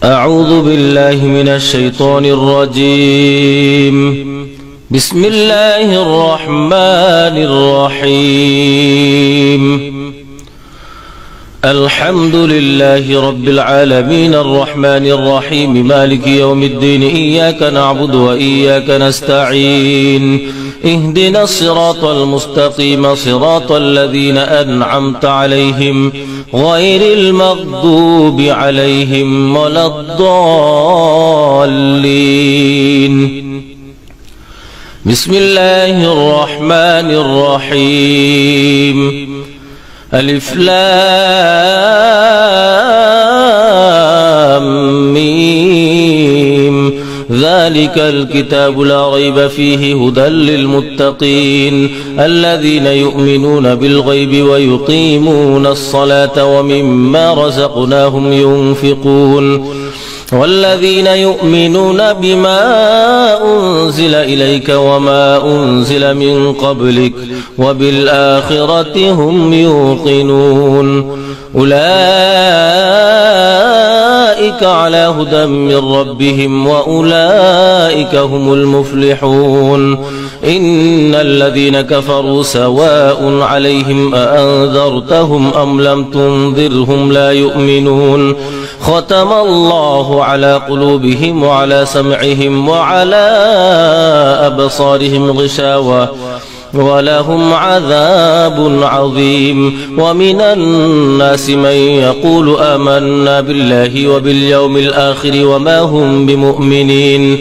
أعوذ بالله من الشيطان الرجيم. بسم الله الرحمن الرحيم. الحمد لله رب العالمين الرحمن الرحيم مالك يوم الدين. إياك نعبد وإياك نستعين. اهدنا الصراط المستقيم صراط الذين أنعمت عليهم غير المغضوب عليهم ولا الضالين. بسم الله الرحمن الرحيم. ألف لام ميم. ذلك الكتاب لا ريب فيه هدى للمتقين الذين يؤمنون بالغيب ويقيمون الصلاة ومما رزقناهم ينفقون والذين يؤمنون بما أنزل إليك وما أنزل من قبلك وبالآخرة هم يوقنون. أولئك على هدى من ربهم وأولئك هم المفلحون. إن الذين كفروا سواء عليهم أأنذرتهم أم لم تنذرهم لا يؤمنون. ختم الله على قلوبهم وعلى سمعهم وعلى أبصارهم غشاوة ولهم عذاب عظيم. ومن الناس من يقول آمنا بالله وباليوم الآخر وما هم بمؤمنين.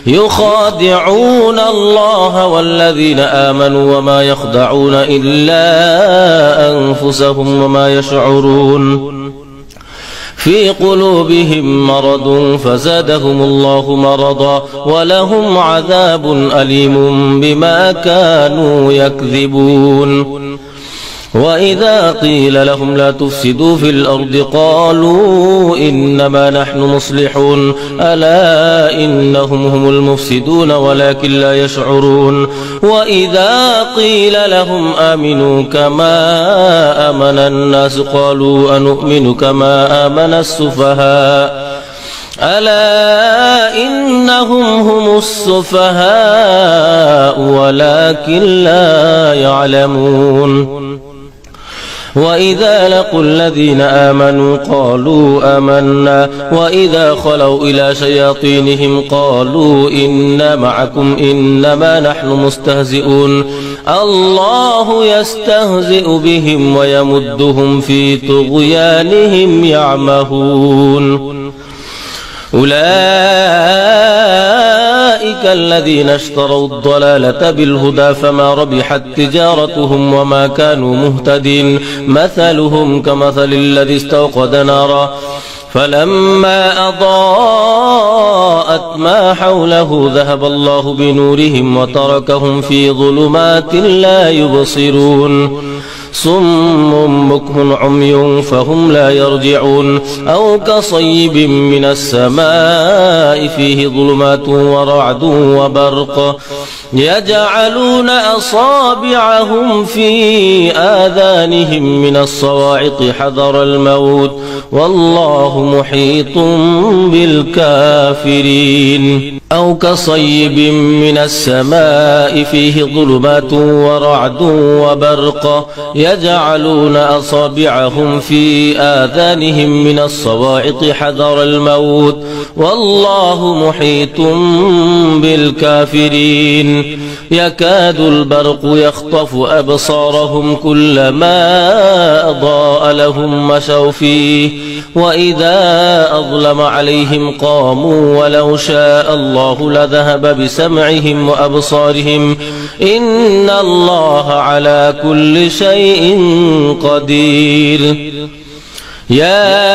يخادعون الله والذين آمنوا وما يخدعون إلا أنفسهم وما يشعرون. في قلوبهم مرض فزادهم الله مرضا ولهم عذاب أليم بما كانوا يكذبون. وإذا قيل لهم لا تفسدوا في الأرض قالوا إنما نحن مصلحون ألا إنهم هم المفسدون ولكن لا يشعرون. وإذا قيل لهم آمنوا كما آمن الناس قالوا أنؤمن كما آمن السفهاء ألا إنهم هم السفهاء ولكن لا يعلمون. وإذا لقوا الذين آمنوا قالوا آمنا وإذا خلوا إلى شياطينهم قالوا إنا معكم إنما نحن مستهزئون. الله يستهزئ بهم ويمدهم في طغيانهم يعمهون. أولئك الذين اشتروا الضلالة بالهدى فما ربحت تجارتهم وما كانوا مهتدين. مثلهم كمثل الذي استوقد نارا فلما أضاءت ما حوله ذهب الله بنورهم وتركهم في ظلمات لا يبصرون. صم بكم عمي فهم لا يرجعون. أو كصيب من السماء فيه ظلمات ورعد وبرق يجعلون أصابعهم في آذانهم من الصواعق حذر الموت والله محيط بالكافرين. أو كصيب من السماء فيه ظلمات ورعد وبرق يجعلون أصابعهم في آذانهم من الصواعق حذر الموت والله محيط بالكافرين. يكاد البرق يخطف أبصارهم كلما أضاء لهم مشوا فيه وإذا أظلم عليهم قاموا ولو شاء الله لذهب بسمعهم وأبصارهم إن الله على كل شيء قدير. يا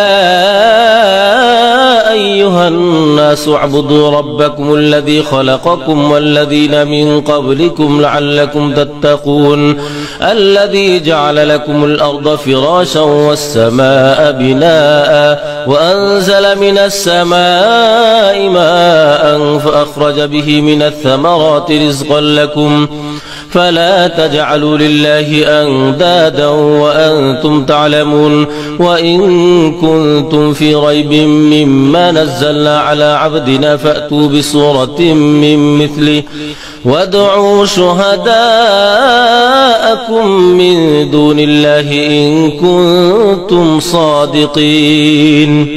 أيها الناس اعبدوا ربكم الذي خلقكم والذين من قبلكم لعلكم تتقون. الذي جعل لكم الأرض فراشا والسماء بناء وأنزل من السماء ماء فأخرج به من الثمرات رزقا لكم فلا تجعلوا لله أندادا وأنتم تعلمون وإن كنتم في ريب مما نزلنا على عبدنا فأتوا بسورة من مثله وادعوا شهداءكم من دون الله إن كنتم صادقين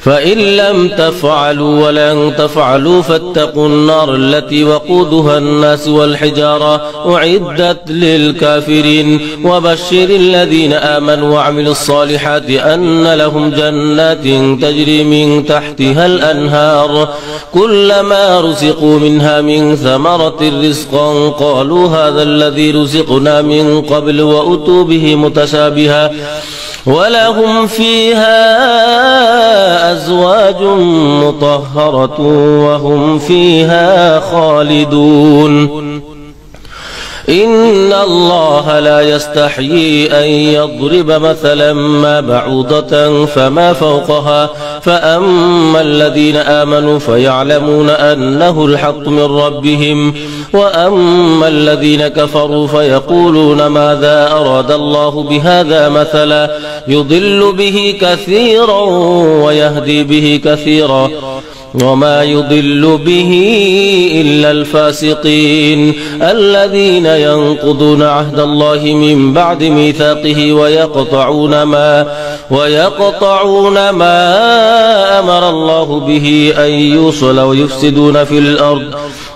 فإن لم تفعلوا ولن تفعلوا فاتقوا النار التي وقودها الناس والحجارة أعدت للكافرين وبشر الذين آمنوا وعملوا الصالحات أن لهم جنات تجري من تحتها الأنهار كلما رزقوا منها من ثمرة رزقا قالوا هذا الذي رزقنا من قبل وأتوا به متشابها ولهم فيها أزواج مطهرة وهم فيها خالدون إن الله لا يستحيي أن يضرب مثلا ما بعوضة فما فوقها فأما الذين آمنوا فيعلمون أنه الحق من ربهم وأما الذين كفروا فيقولون ماذا أراد الله بهذا مثلا يضل به كثيرا ويهدي به كثيرا وما يضل به إلا الفاسقين الذين ينقضون عهد الله من بعد ميثاقه ويقطعون ما أمر الله به أن يوصل ويفسدون في الأرض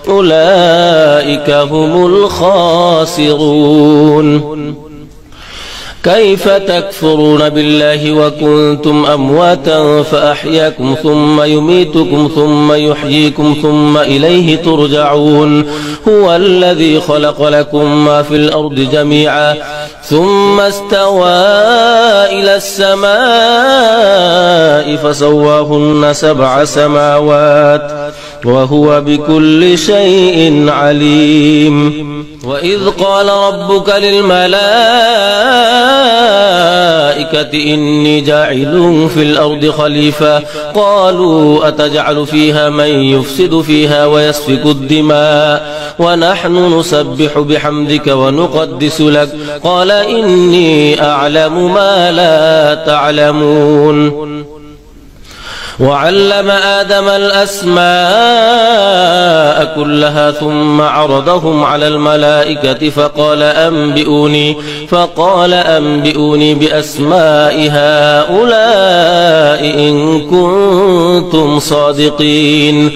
أولئك هم الخاسرون كيف تكفرون بالله وكنتم أمواتا فأحياكم ثم يميتكم ثم يحييكم ثم إليه ترجعون هو الذي خلق لكم ما في الأرض جميعا ثم استوى إلى السماء فسواهن 7 سماوات وهو بكل شيء عليم وإذ قال ربك للملائكة إني جاعل في الأرض خليفة قالوا أتجعل فيها من يفسد فيها ويسفك الدماء ونحن نسبح بحمدك ونقدس لك قال إني أعلم ما لا تعلمون وعلم آدم الأسماء كلها ثم عرضهم على الملائكة فقال أنبئوني بأسماء هؤلاء إن كنتم صادقين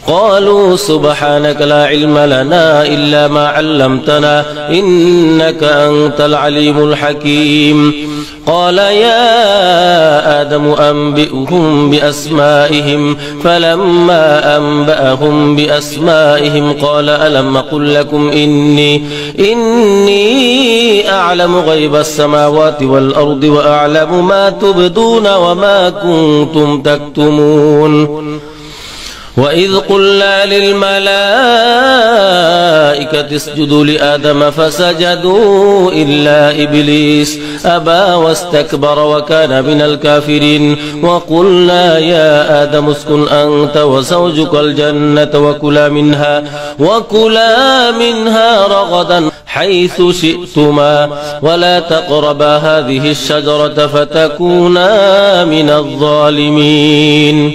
قالوا سبحانك لا علم لنا إلا ما علمتنا إنك أنت العليم الحكيم قال يا آدم أنبئهم بأسمائهم فلما أنبأهم بأسمائهم قال ألم أقل لكم إني أعلم غيب السماوات والأرض وأعلم ما تبدون وما كنتم تكتمون وإذ قلنا للملائكة اسجدوا لآدم فسجدوا إلا إبليس أبى واستكبر وكان من الكافرين وقلنا يا آدم اسكن أنت وزوجك الجنة وكلا منها رغدا حيث شئتما ولا تقربا هذه الشجرة فتكونا من الظالمين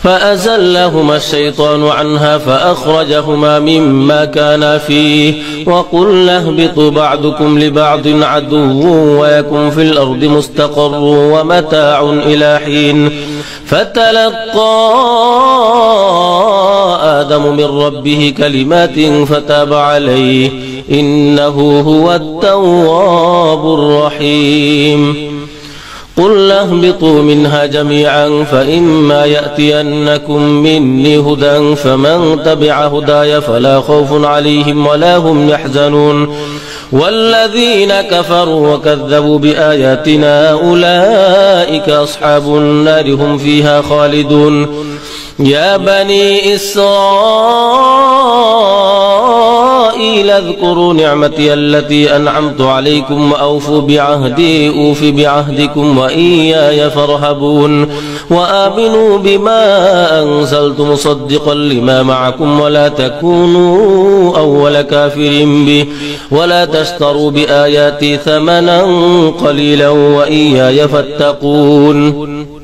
فأزلهما الشيطان عنها فأخرجهما مما كانا فيه وقلنا اهبطوا بعضكم لبعض عدو ويكن في الأرض مستقر ومتاع إلى حين فتلقى آدم من ربه كلمات فتاب عليه إنه هو التواب الرحيم قل اهبطوا منها جميعا فإما يأتينكم مني هدى فمن تبع هداي فلا خوف عليهم ولا هم يحزنون والذين كفروا وكذبوا بآياتنا أولئك أصحاب النار هم فيها خالدون يا بني إسرائيل إسرائيل اذكروا نعمتي التي أنعمت عليكم وأوفوا بعهدي أوف بعهدكم وإياي فارهبون وآمنوا بما أنزلت مصدقا لما معكم ولا تكونوا أول كافر به ولا تشتروا بآياتي ثمنا قليلا وإياي فاتقون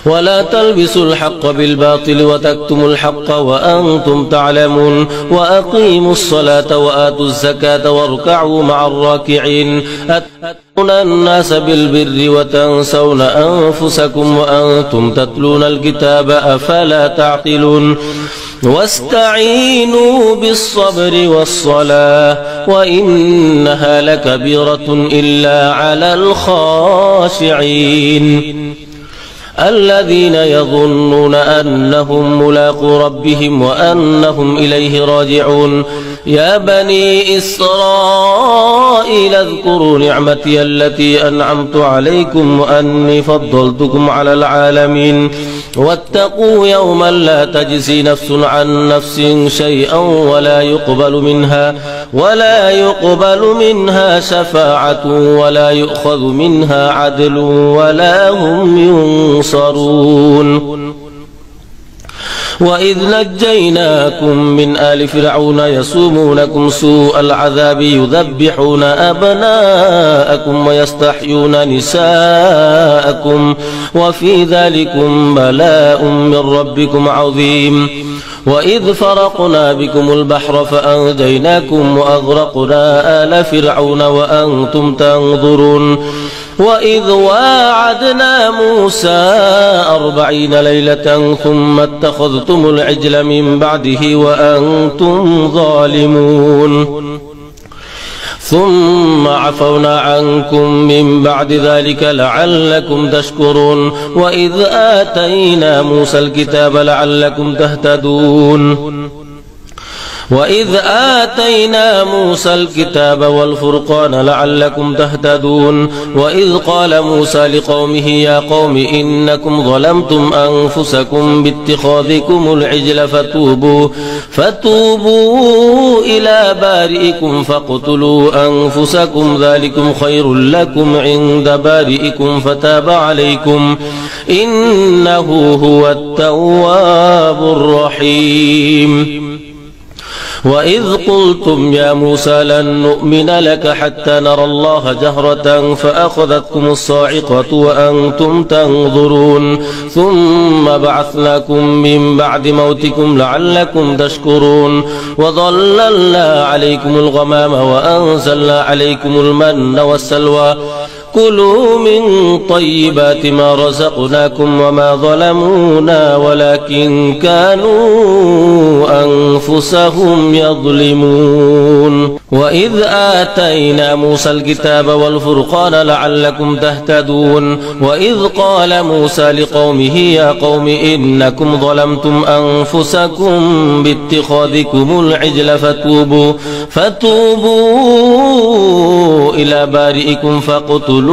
ولا تلبسوا الحق بالباطل وتكتموا الحق وأنتم تعلمون وأقيموا الصلاة وآتوا الزكاة واركعوا مع الراكعين أتأمرون الناس بالبر وتنسون أنفسكم وأنتم تتلون الكتاب أفلا تعقلون واستعينوا بالصبر والصلاة وإنها لكبيرة إلا على الخاشعين الذين يظنون أنهم ملاقو ربهم وأنهم إليه راجعون يا بني إسرائيل اذكروا نعمتي التي أنعمت عليكم وأني فضلتكم على العالمين واتقوا يوما لا تجزي نفس عن نفس شيئا ولا يقبل منها شفاعة ولا يؤخذ منها عدل ولا هم ينصرون وإذ نجيناكم من آل فرعون يسومونكم سوء العذاب يذبحون أبناءكم ويستحيون نساءكم وفي ذلكم بلاء من ربكم عظيم وإذ فرقنا بكم البحر فأنجيناكم وأغرقنا آل فرعون وأنتم تنظرون وإذ واعدنا موسى 40 ليلة ثم اتخذتم العجل من بعده وأنتم ظالمون ثم عفونا عنكم من بعد ذلك لعلكم تشكرون وإذ آتينا موسى الكتاب لعلكم تهتدون وإذ آتينا موسى الكتاب والفرقان لعلكم تهتدون وإذ قال موسى لقومه يا قوم إنكم ظلمتم أنفسكم باتخاذكم العجل فتوبوا إلى بارئكم فاقتلوا أنفسكم ذلكم خير لكم عند بارئكم فتاب عليكم إنه هو التواب الرحيم وإذ قلتم يا موسى لن نؤمن لك حتى نرى الله جهرة فأخذتكم الصاعقة وأنتم تنظرون ثم بعثناكم من بعد موتكم لعلكم تشكرون وظللنا عليكم الغمام وأنزلنا عليكم المن والسلوى كلوا من طيبات ما رزقناكم وما ظلمونا ولكن كانوا أنفسهم يظلمون وإذ آتينا موسى الكتاب والفرقان لعلكم تهتدون وإذ قال موسى لقومه يا قوم إنكم ظلمتم أنفسكم باتخاذكم العجل فتوبوا إلى بارئكم فاقتلوا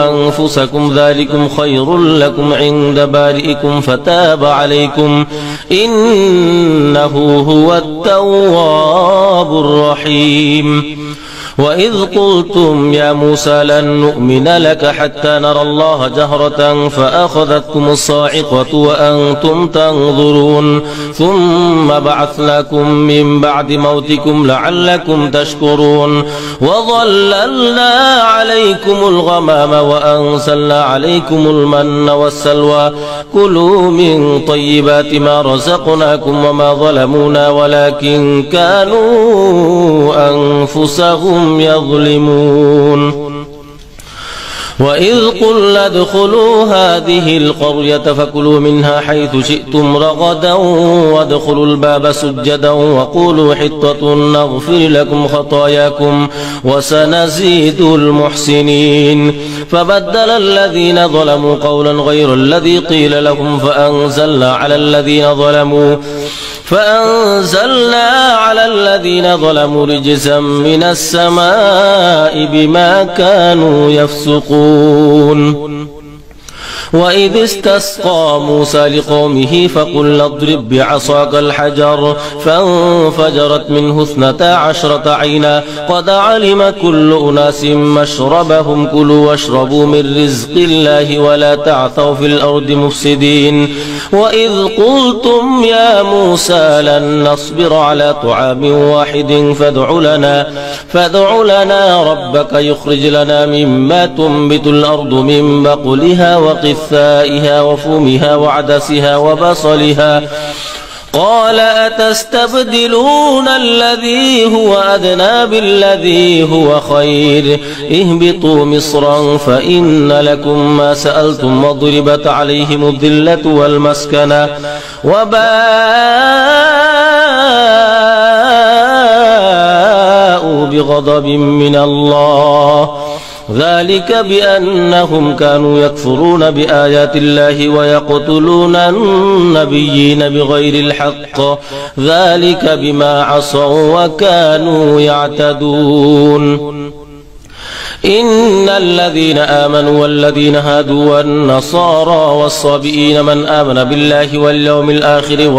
أنفسكم ذلكم خير لكم عند بارئكم فتاب عليكم إنه هو التواب الرحيم وإذ قلتم يا موسى لن نؤمن لك حتى نرى الله جهرة فأخذتكم الصاعقة وأنتم تنظرون ثم بعثناكم من بعد موتكم لعلكم تشكرون وظللنا عليكم الغمام وأنزلنا عليكم المن والسلوى كلوا من طيبات ما رزقناكم وما ظلمونا ولكن كانوا أنفسهم يظلمون وإذ قلنا ادخلوا هذه القرية فكلوا منها حيث شئتم رغدا وادخلوا الباب سجدا وقولوا حطة نغفر لكم خطاياكم وسنزيد المحسنين فبدل الذين ظلموا قولا غير الذي قيل لهم فأنزلنا على الذين ظلموا رجزا من السماء بما كانوا يفسقون وإذ استسقى موسى لقومه فقلنا اضرب بعصاك الحجر فانفجرت منه 12 عينا قد علم كل أناس مشربهم كلوا واشربوا من رزق الله ولا تعثوا في الأرض مفسدين وإذ قلتم يا موسى لن نصبر على طعام واحد فادع لنا ربك يخرج لنا مما تنبت الأرض من بقلها وقثائها وفومها وعدسها وبصلها قال أتستبدلون الذي هو أدنى بالذي هو خير اهبطوا مصرا فإن لكم ما سألتم وضربت عليهم الذلة والمسكنة وباءوا بغضب من الله ذلك بأنهم كانوا يكفرون بآيات الله ويقتلون النبيين بغير الحق ذلك بما عصوا وكانوا يعتدون إن الذين آمنوا والذين هادوا والنصارى والصابئين من آمن بالله واليوم الآخر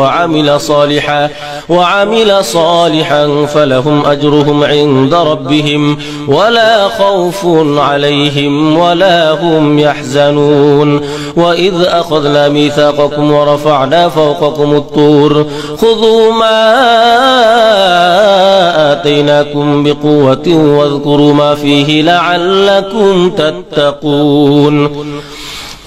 وعمل صالحا فلهم أجرهم عند ربهم ولا خوف عليهم ولا هم يحزنون وإذ أخذنا ميثاقكم ورفعنا فوقكم الطور خذوا ما آتيناكم بقوة واذكروا ما فيه لعلكم تتقون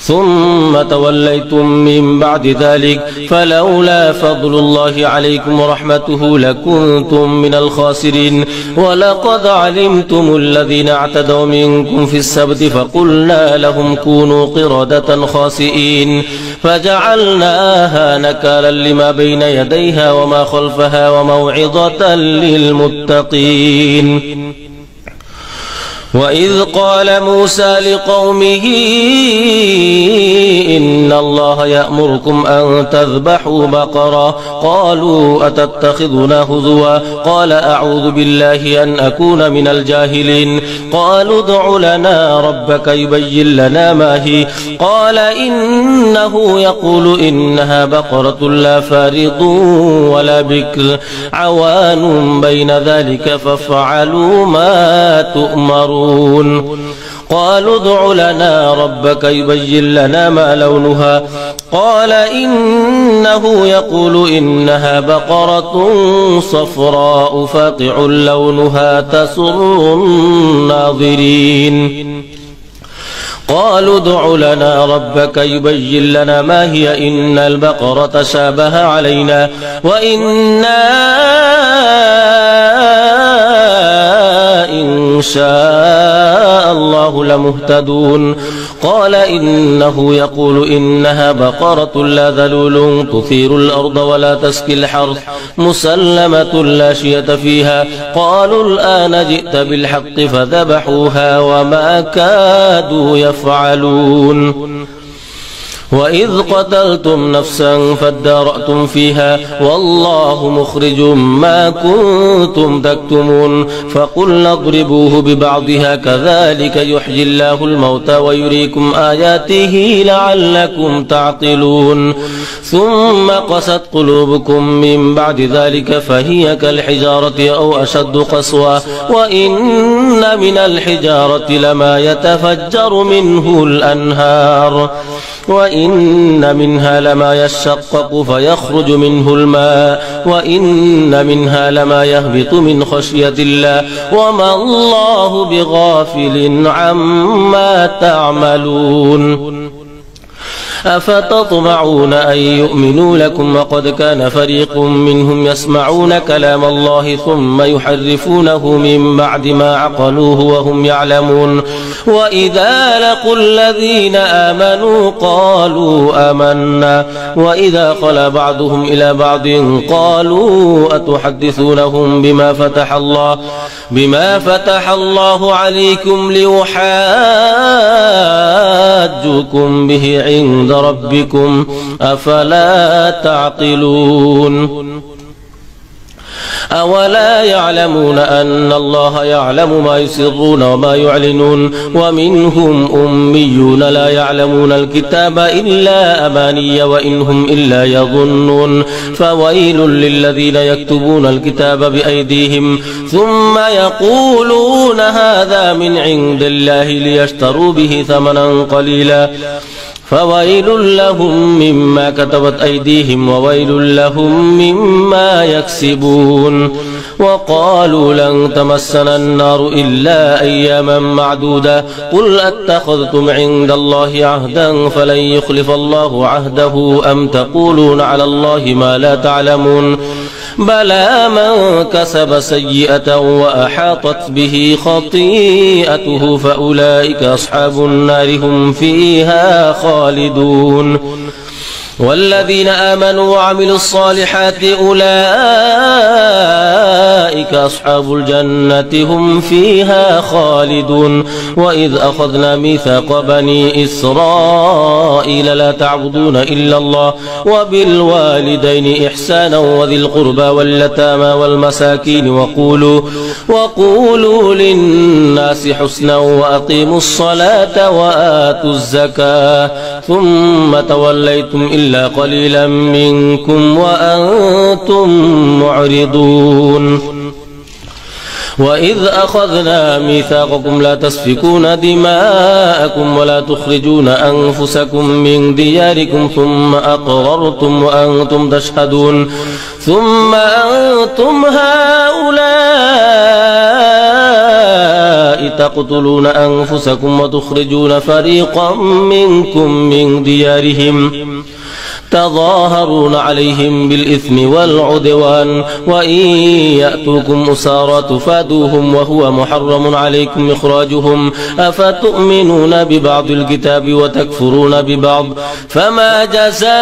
ثم توليتم من بعد ذلك فلولا فضل الله عليكم ورحمته لكنتم من الخاسرين ولقد علمتم الذين اعتدوا منكم في السبت فقلنا لهم كونوا قردة خاسئين فجعلناها نكالا لما بين يديها وما خلفها وموعظة للمتقين وإذ قال موسى لقومه إن الله يأمركم أن تذبحوا بقرة قالوا أتتخذنا هزوا قال أعوذ بالله أن أكون من الجاهلين قالوا ادع لنا ربك يبين لنا ما هي قال إنه يقول إنها بقرة لا فارض ولا بكر عوان بين ذلك فافعلوا ما تؤمرون قالوا ادع لنا ربك يبين لنا ما لونها قال إنه يقول إنها بقرة صفراء فاقع لونها تسر الناظرين قالوا ادع لنا ربك يبين لنا ما هي إن البقرة شابه علينا وإنا إن شاء الله لمهتدون قال إنه يقول إنها بقرة لا ذلول تثير الأرض ولا تسقي الحرث مسلمة لا شية فيها قالوا الآن جئت بالحق فذبحوها وما كادوا يفعلون وإذ قتلتم نفسا فادارأتم فيها والله مخرج ما كنتم تكتمون فقلنا اضربوه ببعضها كذلك يحيي الله الموتى ويريكم آياته لعلكم تعقلون ثم قست قلوبكم من بعد ذلك فهي كالحجارة أو أشد قسوة وإن من الحجارة لما يتفجر منه الأنهار وإن منها لما يشقق فيخرج منه الماء وإن منها لما يهبط من خشية الله وما الله بغافل عما تعملون أفتطمعون أن يؤمنوا لكم وقد كان فريق منهم يسمعون كلام الله ثم يحرفونه من بعد ما عقلوه وهم يعلمون وإذا لقوا الذين آمنوا قالوا آمنا وإذا خلا بعضهم إلى بعض قالوا أتحدثونهم بما فتح الله عليكم ليحاجوكم به عند ربكم أفلا تعقلون أولا يعلمون أن الله يعلم ما يسرون وما يعلنون ومنهم أميون لا يعلمون الكتاب إلا أماني وإن هم إلا يظنون فويل للذين يكتبون الكتاب بأيديهم ثم يقولون هذا من عند الله ليشتروا به ثمنا قليلا فويل لهم مما كتبت أيديهم وويل لهم مما يكسبون وقالوا لن تمسنا النار إلا أياما معدودة قل أتخذتم عند الله عهدا فلن يخلف الله عهده أم تقولون على الله ما لا تعلمون بلى من كسب سيئة وأحاطت به خطيئته فأولئك أصحاب النار هم فيها خالدون والذين آمنوا وعملوا الصالحات أولئك أصحاب الجنة هم فيها خالدون وإذ أخذنا ميثاق بني إسرائيل لا تعبدون إلا الله وبالوالدين إحسانا وذي القربى واليتامى والمساكين وقولوا للناس حسنا وأقيموا الصلاة وآتوا الزكاة ثم توليتم إلا قليلا منكم وأنتم معرضون وإذ أخذنا ميثاقكم لا تسفكون دماءكم ولا تخرجون أنفسكم من دياركم ثم أقررتم وأنتم تشهدون ثم أنتم هؤلاء تقتلون أنفسكم وتخرجون فريقا منكم من ديارهم تظاهرون عليهم بالإثم والعدوان وإن يأتوكم أسارى تفادوهم وهو محرم عليكم إخراجهم أفتؤمنون ببعض الكتاب وتكفرون ببعض فما جزاء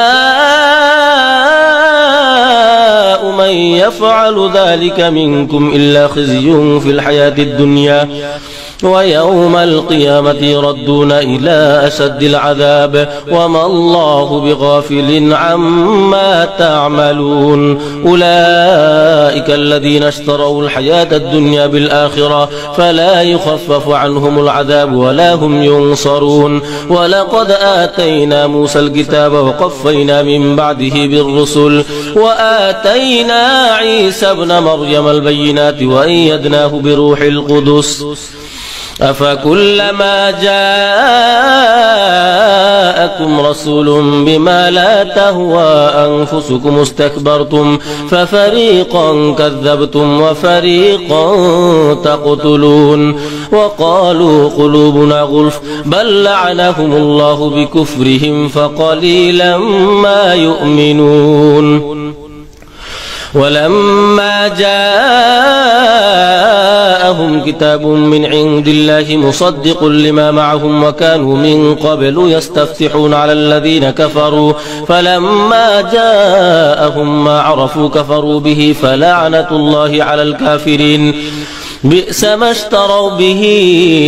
من يفعل ذلك منكم إلا خزي في الحياة الدنيا ويوم القيامة يردون إلى أشد العذاب وما الله بغافل عما تعملون أولئك الذين اشتروا الحياة الدنيا بالآخرة فلا يخفف عنهم العذاب ولا هم ينصرون ولقد آتينا موسى الكتاب وقفينا من بعده بالرسل وآتينا عيسى ابن مريم البينات وأيدناه بروح القدس أفكلما جاءكم رسول بما لا تهوى أنفسكم استكبرتم ففريقا كذبتم وفريقا تقتلون وقالوا قلوبنا غلف بل لعنهم الله بكفرهم فقليلا ما يؤمنون ولما جاءهم كتاب من عند الله مصدق لما معهم وكانوا من قبل يستفتحون على الذين كفروا فلما جاءهم ما عرفوا كفروا به فلعنة الله على الكافرين بئس ما اشتروا به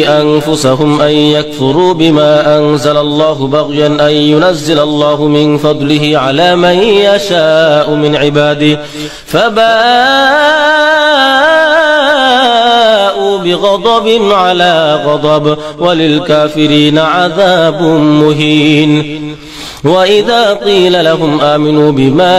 أنفسهم أن يكفروا بما أنزل الله بغيا أن ينزل الله من فضله على من يشاء من عباده فباءوا بغضب على غضب وللكافرين عذاب مهين وإذا قيل لهم آمنوا بما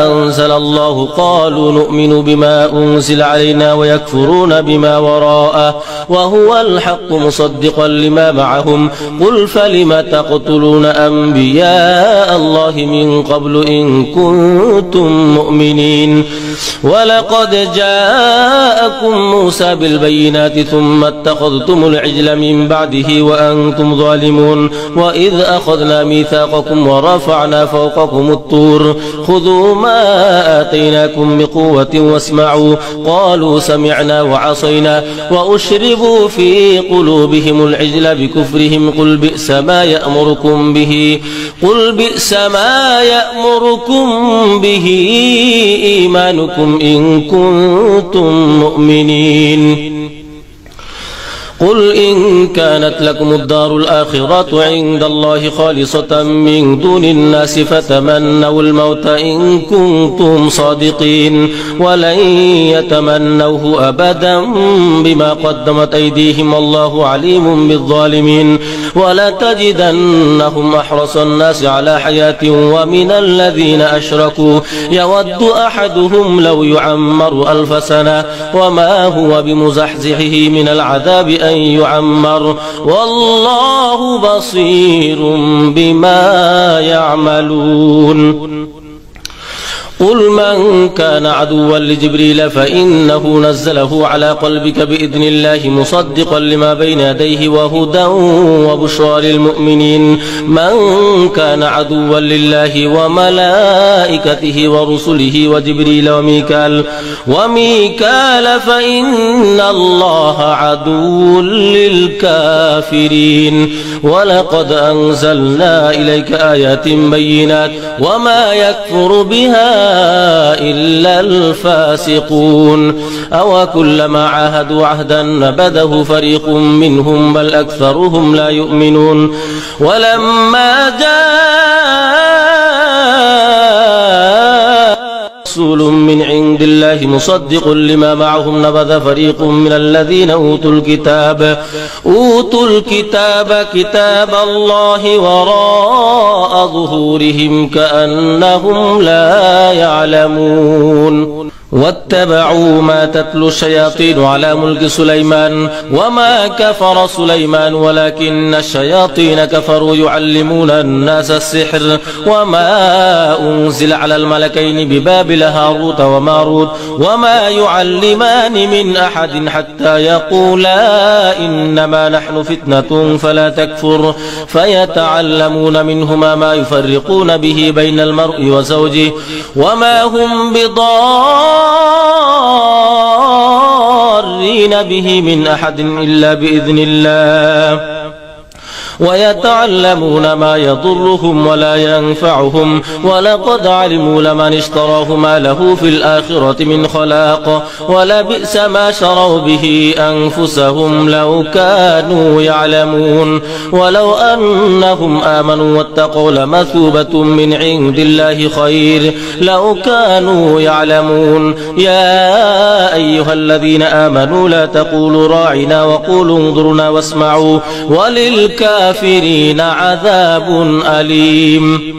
أنزل الله قالوا نؤمن بما أنزل علينا ويكفرون بما وراءه وهو الحق مصدقا لما معهم قل فلم تقتلون أنبياء الله من قبل إن كنتم مؤمنين ولقد جاءكم موسى بالبينات ثم اتخذتم العجل من بعده وأنتم ظالمون وإذ أخذنا ميثاقكم ورفعنا فوقكم الطور خذوا ما آتيناكم بقوة واسمعوا قالوا سمعنا وعصينا وأشربوا في قلوبهم العجل بكفرهم قل بئس ما يأمركم به إيمانكم إن كنتم مؤمنين قل إن كانت لكم الدار الآخرة عند الله خالصة من دون الناس فتمنوا الموت إن كنتم صادقين ولن يتمنوه أبدا بما قدمت أيديهم والله عليم بالظالمين ولتجدنهم أحرص الناس على حياة ومن الذين أشركوا يود أحدهم لو يعمر 1000 سنة وما هو بمزحزحه من العذاب أن يعمر والله بصير بما يعملون قل من كان عدوا لجبريل فإنه نزله على قلبك بإذن الله مصدقا لما بين يديه وهدى وبشرى للمؤمنين من كان عدوا لله وملائكته ورسله وجبريل وميكال فإن الله عدو للكافرين ولقد أنزلنا إليك آيات بينات وما يكفر بها إلا الفاسقون أو كلما عاهدوا عهدا نبذه فريق منهم بل أكثرهم لا يؤمنون ولما جاء رسول من عند الله مصدق لما معهم نبذ فريق من الذين أوتوا الكتاب كتاب الله وراء ظهورهم كأنهم لا يعلمون واتبعوا ما تتلو الشياطين على ملك سليمان وما كفر سليمان ولكن الشياطين كفروا يعلمون الناس السحر وما أنزل على الملكين ببابل هاروت وماروت وما يعلمان من أحد حتى يقولا إنما نحن فتنة فلا تكفر فيتعلمون منهما ما يفرقون به بين المرء وزوجه وما هم ضارين به من أحد إلا بإذن الله ويتعلمون ما يضرهم ولا ينفعهم ولقد علموا لمن اشتراه ما له في الآخرة من خلاق ولبئس ما شروا به أنفسهم لو كانوا يعلمون ولو أنهم آمنوا واتقوا لمثوبة من عند الله خير لو كانوا يعلمون يا أيها الذين آمنوا لا تقولوا راعنا وقولوا انظرنا واسمعوا وللكافرين عذاب أليم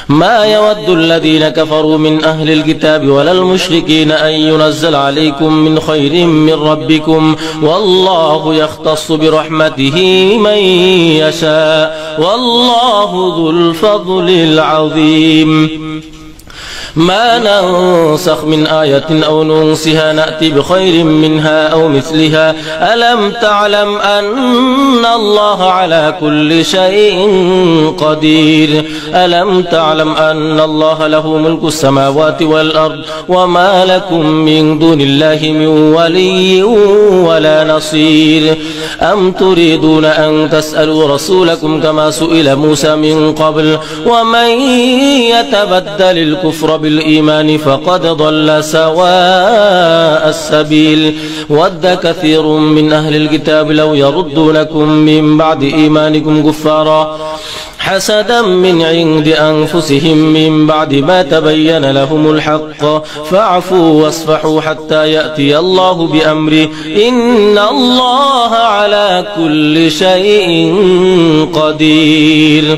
ما يود الذين كفروا من أهل الكتاب ولا المشركين أن ينزل عليكم من خير من ربكم والله يختص برحمته من يشاء والله ذو الفضل العظيم ما ننسخ من آية أو ننسها نأتي بخير منها أو مثلها ألم تعلم أن الله على كل شيء قدير ألم تعلم أن الله له ملك السماوات والأرض وما لكم من دون الله من ولي ولا نصير أم تريدون أن تسألوا رسولكم كما سئل موسى من قبل ومن يتبدل الكفر بالإيمان فقد ضل سواء السبيل ود كثير من أهل الكتاب لو يردونكم من بعد إيمانكم كفارا حسدا من عند أنفسهم من بعد ما تبين لهم الحق فاعفوا واصفحوا حتى يأتي الله بأمره إن الله على كل شيء قدير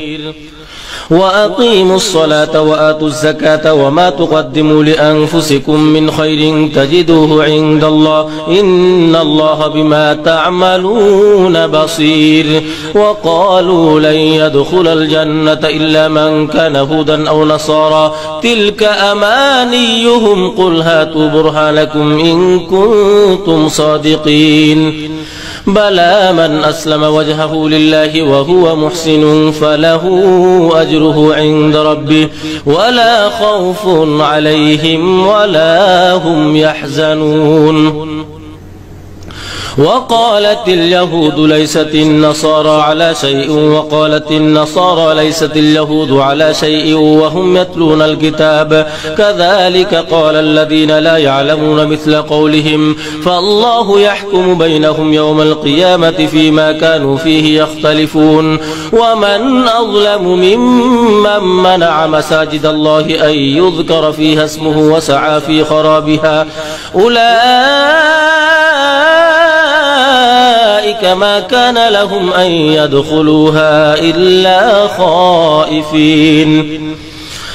وأقيموا الصلاة وآتوا الزكاة وما تقدموا لأنفسكم من خير تجدوه عند الله إن الله بما تعملون بصير وقالوا لن يدخل الجنة إلا من كان هودا أو نصارى تلك أمانيهم قل هاتوا برهانكم إن كنتم صادقين بلى من أسلم وجهه لله وهو محسن فله أجره عند ربه ولا خوف عليهم ولا هم يحزنون وقالت اليهود ليست النصارى على شيء وقالت النصارى ليست اليهود على شيء وهم يتلون الكتاب كذلك قال الذين لا يعلمون مثل قولهم فالله يحكم بينهم يوم القيامة فيما كانوا فيه يختلفون ومن أظلم ممن منع مساجد الله أن يذكر فيها اسمه وسعى في خرابها أولئك ما كان لهم أن يدخلوها إلا خائفين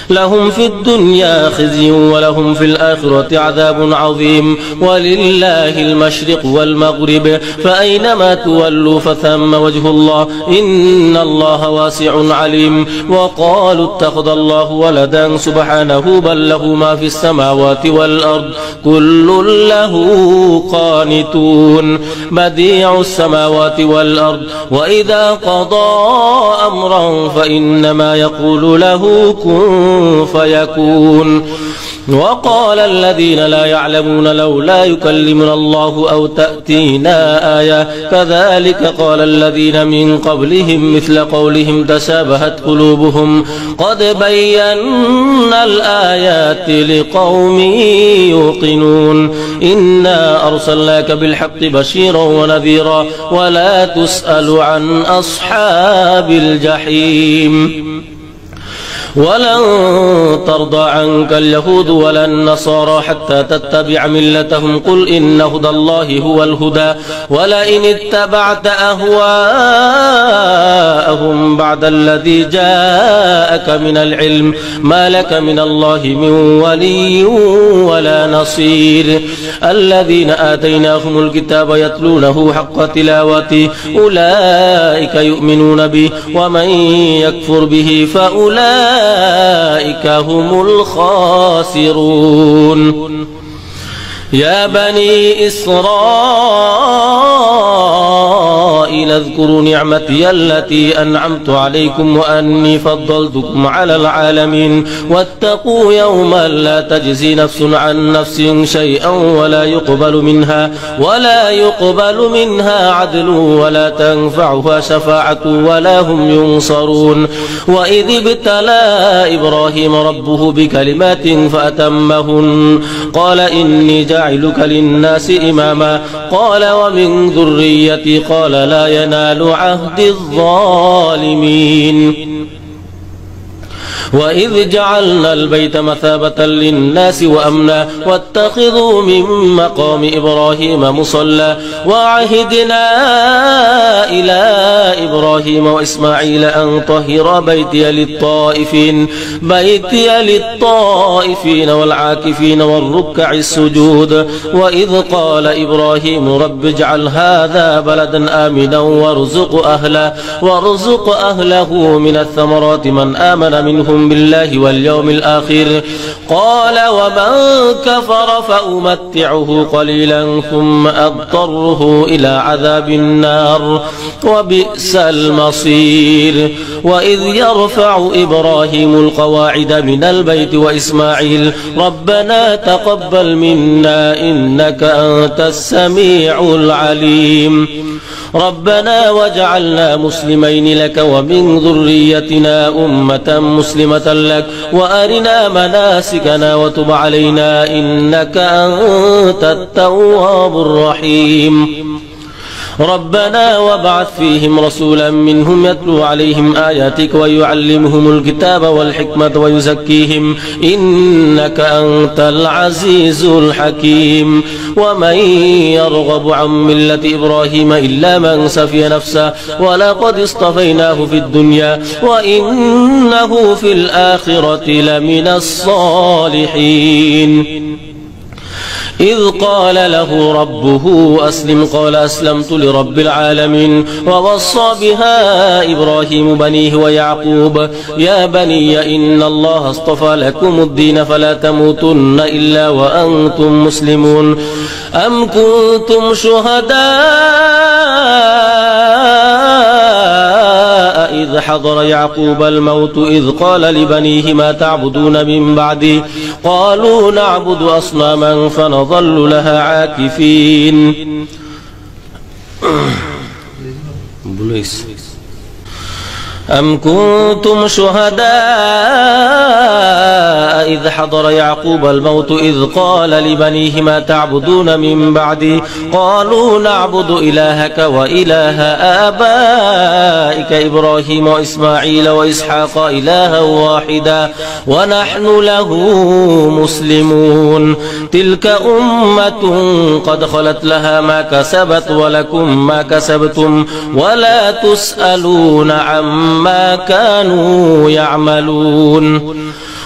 لهم في الدنيا خزي ولهم في الآخرة عذاب عظيم ولله المشرق والمغرب فأينما تولوا فثم وجه الله إن الله واسع عليم وقالوا اتخذ الله ولدا سبحانه بل له ما في السماوات والأرض كل له قانتون بديع السماوات والأرض وإذا قضى أمرا فإنما يقول له كن فيكون وقال الذين لا يعلمون لولا يكلمنا الله أو تأتينا آية كذلك قال الذين من قبلهم مثل قولهم تشابهت قلوبهم قد بينا الآيات لقوم يوقنون إنا أرسلناك بالحق بشيرا ونذيرا ولا تسأل عن أصحاب الجحيم ولن ترضى عنك اليهود ولا النصارى حتى تتبع ملتهم قل إن هدى الله هو الهدى ولئن اتبعت أهواءهم بعد الذي جاءك من العلم ما لك من الله من ولي ولا نصير الذين آتيناهم الكتاب يتلونه حق تلاوته أولئك يؤمنون به ومن يكفر به فأولئك هم الخاسرون يا بني إسرائيل اذكروا نعمتي التي أنعمت عليكم وأني فضلتكم على العالمين واتقوا يوما لا تجزي نفس عن نفس شيئا ولا يقبل منها عدل ولا تنفعها شفاعة ولا هم ينصرون وإذ ابتلى إبراهيم ربه بكلمات فأتمهن قال إني جاعلك للناس إماما قال ومن ذريتي قال لا ينال عهد الظالمين وإذ جعلنا البيت مثابة للناس وأمنا واتخذوا من مقام إبراهيم مصلى وعهدنا إلى إبراهيم وإسماعيل أن طهر بيتي للطائفين والعاكفين والركع السجود وإذ قال إبراهيم رب اجعل هذا بلدا آمنا وارزق أهله من الثمرات من آمن منهم بالله واليوم الآخر قال ومن كفر فأمتعه قليلا ثم أضطره إلى عذاب النار وبئس المصير وإذ يرفع إبراهيم القواعد من البيت وإسماعيل ربنا تقبل منا إنك أنت السميع العليم ربنا وجعلنا مسلمين لك ومن ذريتنا أمة مسلمة لك وأرنا مناسكنا وتب علينا إنك أنت التواب الرحيم ربنا وابعث فيهم رسولا منهم يتلو عليهم آياتك ويعلمهم الكتاب والحكمة ويزكيهم إنك أنت العزيز الحكيم ومن يرغب عن ملة إبراهيم إلا من سفي نفسه ولقد اصطفيناه في الدنيا وإنه في الآخرة لمن الصالحين إذ قال له ربه أسلم قال أسلمت لرب العالمين ووصى بها إبراهيم بنيه ويعقوب يا بني إن الله اصطفى لكم الدين فلا تموتن إلا وأنتم مسلمون أم كنتم شهداء إذ حضر يعقوب الموت إذ قال لبنيه ما تعبدون من بعدي قالوا نعبد أصناما فنظل لها عاكفين أم كنتم شهداء إذ حضر يعقوب الموت إذ قال لبنيه ما تعبدون من بعدي قالوا نعبد إلهك وإله آبائك إبراهيم وإسماعيل وإسحاق إلها واحدا ونحن له مسلمون تلك أمة قد خلت لها ما كسبت ولكم ما كسبتم ولا تسألون عما كانوا يعملون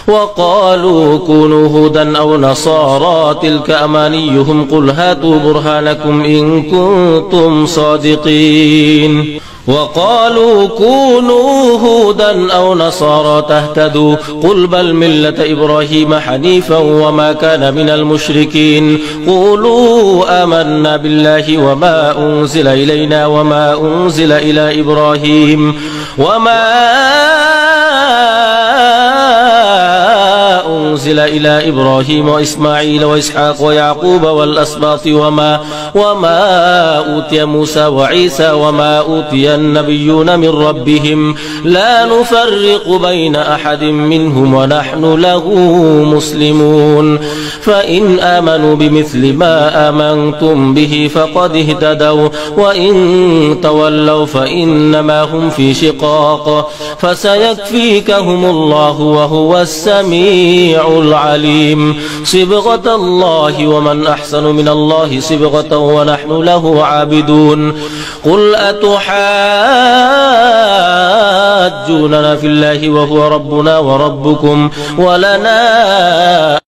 وقالوا كونوا هودا أو نصارى تلك أمانيهم قل هاتوا برهانكم إن كنتم صادقين وقالوا كونوا هودا أو نصارى تهتدوا قل بل ملة إبراهيم حنيفا وما كان من المشركين قولوا آمنا بالله وما أنزل إلينا وما أنزل إلى إبراهيم أنزل إلى إبراهيم وإسماعيل وإسحاق ويعقوب والأسباط وما أوتي موسى وعيسى وما أوتي النبيون من ربهم لا نفرق بين أحد منهم ونحن له مسلمون فإن آمنوا بمثل ما آمنتم به فقد اهتدوا وإن تولوا فإنما هم في شقاق فسيكفيكهم الله وهو السميع العليم صبغة الله ومن أحسن من الله صبغة ونحن له عابدون قل أتحاجوننا في الله وهو ربنا وربكم ولنا